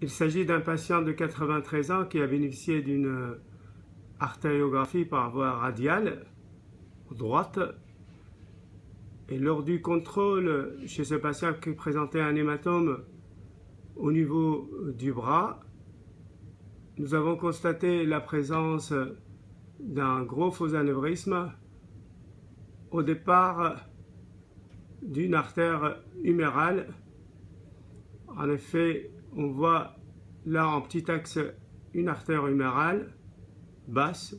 Il s'agit d'un patient de 93 ans qui a bénéficié d'une artériographie par voie radiale droite. Et lors du contrôle chez ce patient qui présentait un hématome au niveau du bras, nous avons constaté la présence d'un gros faux anévrisme au départ d'une artère humérale. En effet, on voit là en petit axe une artère humérale basse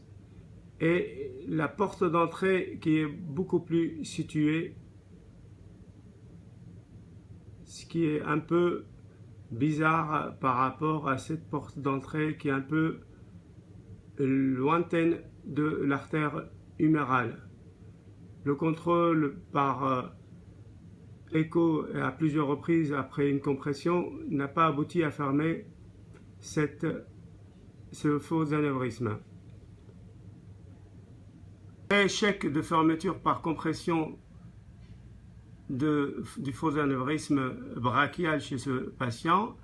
et la porte d'entrée qui est beaucoup plus située, ce qui est un peu bizarre par rapport à cette porte d'entrée qui est un peu lointaine de l'artère humérale. Le contrôle par écho à plusieurs reprises après une compression n'a pas abouti à fermer ce faux anévrisme. Échec de fermeture par compression du faux anévrisme brachial chez ce patient.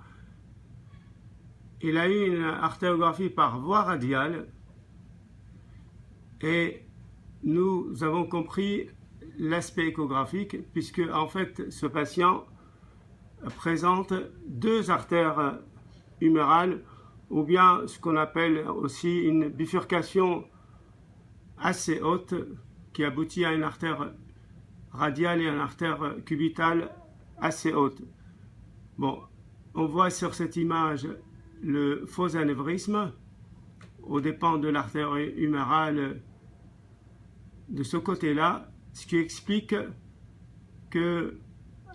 Il a eu une artériographie par voie radiale et nous avons compris l'aspect échographique puisque en fait ce patient présente deux artères humérales ou bien ce qu'on appelle aussi une bifurcation assez haute qui aboutit à une artère radiale et une artère cubitale assez haute. Bon, on voit sur cette image le faux anévrisme aux dépens de l'artère humérale de ce côté-là, ce qui explique que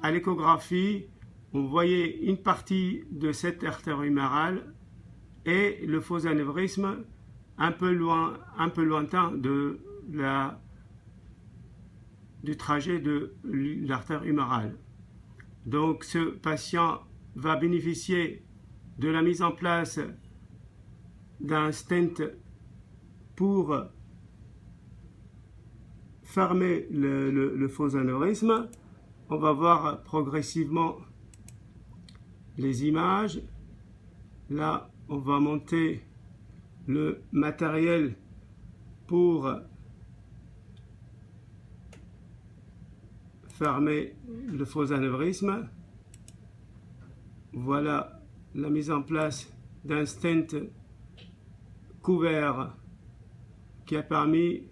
à l'échographie, on voyait une partie de cette artère humérale et le faux anévrisme un peu lointain du trajet de l'artère humérale. Donc ce patient va bénéficier de la mise en place d'un stent pour fermer le faux anévrisme. On va voir progressivement les images. Là, on va monter le matériel pour fermer le faux anévrisme. Voilà la mise en place d'un stent couvert qui a permis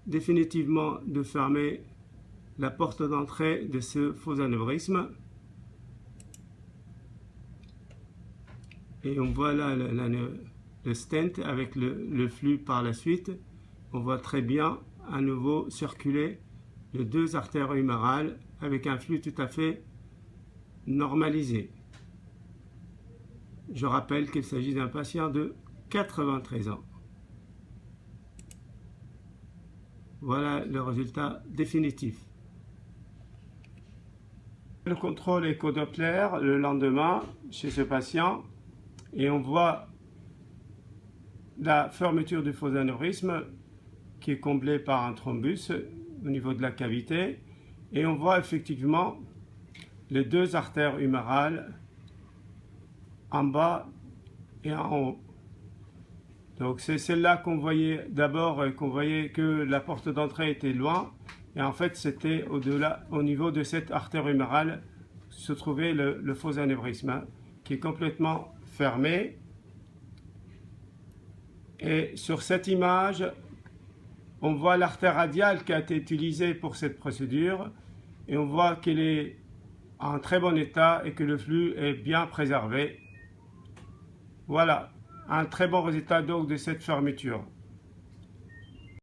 définitivement de fermer la porte d'entrée de ce faux anévrisme. Et on voit là le stent avec le flux par la suite. On voit très bien à nouveau circuler les deux artères humérales avec un flux tout à fait normalisé. Je rappelle qu'il s'agit d'un patient de 93 ans. Voilà le résultat définitif. Le contrôle écho-doppler le lendemain chez ce patient et on voit la fermeture du faux anévrisme qui est comblée par un thrombus au niveau de la cavité et on voit effectivement les deux artères humérales en bas et en haut. Donc c'est celle-là qu'on voyait d'abord, qu'on voyait que la porte d'entrée était loin et en fait c'était au-delà, au niveau de cette artère humérale se trouvait le faux anévrisme qui est complètement fermé. Et sur cette image, on voit l'artère radiale qui a été utilisée pour cette procédure et on voit qu'elle est en très bon état et que le flux est bien préservé. Voilà, un très bon résultat donc de cette fermeture.